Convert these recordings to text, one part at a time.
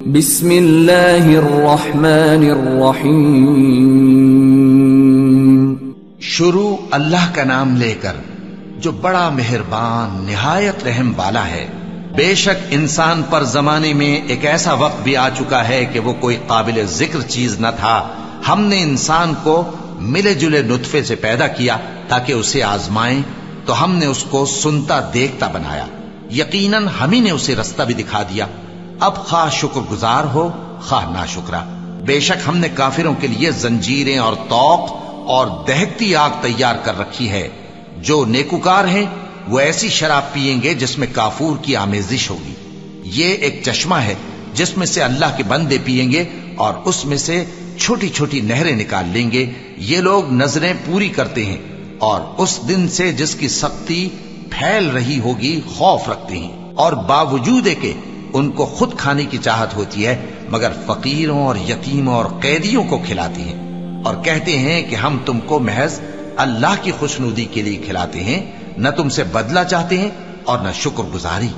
بسم اللہ الرحمن الرحیم. شروع اللہ کا نام لے کر جو بڑا مہربان نہایت رحم والا ہے. بے شک انسان پر زمانے میں ایک ایسا وقت بھی آ چکا ہے کہ وہ کوئی قابل ذکر چیز نہ تھا. ہم نے انسان کو ملے جلے نطفے سے پیدا کیا تاکہ اسے آزمائیں، تو ہم نے اس کو سنتا دیکھتا بنایا. یقیناً ہم ہی نے اسے رستہ بھی دکھا دیا. اب خواہ شکر گزار ہو خواہ ناشکرا. بے شک ہم نے کافروں کے لیے زنجیریں اور طوق اور دہکتی آگ تیار کر رکھی ہے. جو نیکوکار ہیں وہ ایسی شراب پیئیں گے جس میں کافور کی آمیزش ہوگی. یہ ایک چشمہ ہے جس میں سے اللہ کے بندے پیئیں گے اور اس میں سے چھوٹی چھوٹی نہریں نکال لیں گے. یہ لوگ نظریں پوری کرتے ہیں اور اس دن سے جس کی سختی پھیل رہی ہوگی خوف رکھتے ہیں، اور باوجود کہ ان کو خود کھانے کی چاہت ہوتی ہے مگر فقیروں اور یتیموں اور قیدیوں کو کھلاتے ہیں، اور کہتے ہیں کہ ہم تم کو محض اللہ کی خوشنودی کے لیے کھلاتے ہیں، نہ تم سے بدلہ چاہتے ہیں اور نہ شکر گزاری.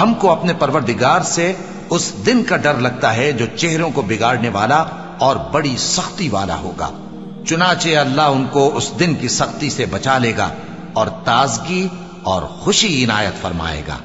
ہم کو اپنے پروردگار سے اس دن کا ڈر لگتا ہے جو چہروں کو بگاڑنے والا اور بڑی سختی والا ہوگا. چنانچہ اللہ ان کو اس دن کی سختی سے بچا لے گا اور تازگی اور خوشی عنایت فرمائے گا،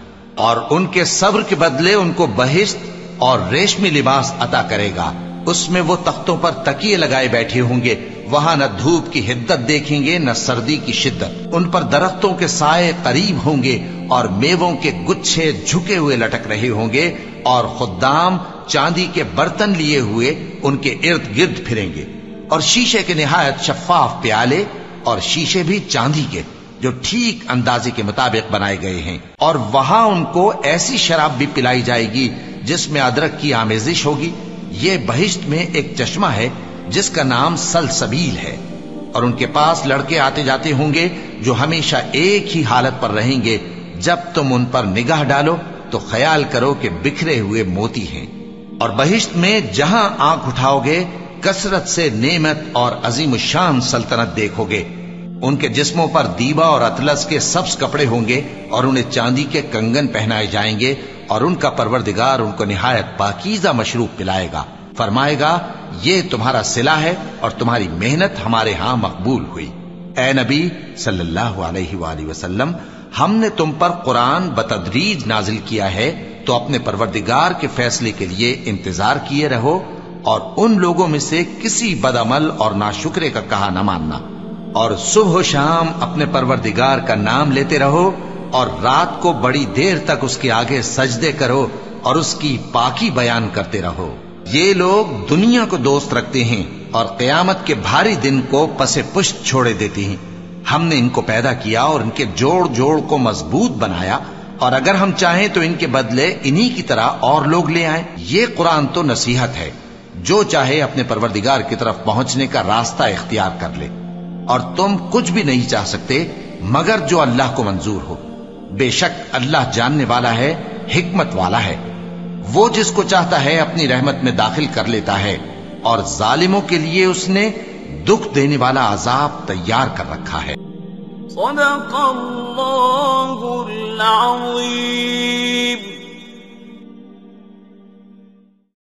اور ان کے صبر کے بدلے ان کو بہشت اور ریشمی لباس عطا کرے گا. اس میں وہ تختوں پر تکیے لگائے بیٹھے ہوں گے. وہاں نہ دھوپ کی حدت دیکھیں گے نہ سردی کی شدت. ان پر درختوں کے سائے قریب ہوں گے اور میووں کے گچھے جھکے ہوئے لٹک رہے ہوں گے، اور خدام چاندی کے برتن لیے ہوئے ان کے ارد گرد پھریں گے، اور شیشے کے نہایت شفاف پیالے اور شیشے بھی چاندی کے جو ٹھیک اندازے کے مطابق بنائے گئے ہیں. اور وہاں ان کو ایسی شراب بھی پلائی جائے گی جس میں ادرک کی آمیزش ہوگی. یہ بہشت میں ایک چشمہ ہے جس کا نام سلسبیل ہے، اور ان کے پاس لڑکے آتے جاتے ہوں گے جو ہمیشہ ایک ہی حالت پر رہیں گے. جب تم ان پر نگاہ ڈالو تو خیال کرو کہ بکھرے ہوئے موتی ہیں. اور بہشت میں جہاں آنکھ اٹھاؤ گے کثرت سے نعمت اور عظیم الشان سلطنت دیکھو گے. ان کے جسموں پر دیبا اور اطلس کے سبز کپڑے ہوں گے، اور انہیں چاندی کے کنگن پہنائے جائیں گے، اور ان کا پروردگار ان کو نہایت پاکیزہ مشروب پلائے گا. فرمائے گا یہ تمہارا صلہ ہے اور تمہاری محنت ہمارے ہاں مقبول ہوئی. اے نبی صلی اللہ علیہ وآلہ وسلم، ہم نے تم پر قرآن بتدریج نازل کیا ہے، تو اپنے پروردگار کے فیصلے کے لیے انتظار کیے رہو، اور ان لوگوں میں سے کسی بدعمل اور ناشکرے کا کہا نہ ماننا. اور صبح و شام اپنے پروردگار کا نام لیتے رہو، اور رات کو بڑی دیر تک اس کے آگے سجدے کرو اور اس کی پاکی بیان کرتے رہو. یہ لوگ دنیا کو دوست رکھتے ہیں اور قیامت کے بھاری دن کو پس پشت چھوڑے دیتے ہیں. ہم نے ان کو پیدا کیا اور ان کے جوڑ جوڑ کو مضبوط بنایا، اور اگر ہم چاہیں تو ان کے بدلے انہی کی طرح اور لوگ لے آئیں. یہ قرآن تو نصیحت ہے، جو چاہے اپنے پروردگار کی طرف پہنچنے کا راستہ اختیار کر لے. اور تم کچھ بھی نہیں چاہ سکتے مگر جو اللہ کو منظور ہو. بے شک اللہ جاننے والا ہے، حکمت والا ہے. وہ جس کو چاہتا ہے اپنی رحمت میں داخل کر لیتا ہے، اور ظالموں کے لیے اس نے دکھ دینے والا عذاب تیار کر رکھا ہے. صدق اللہ العظیم.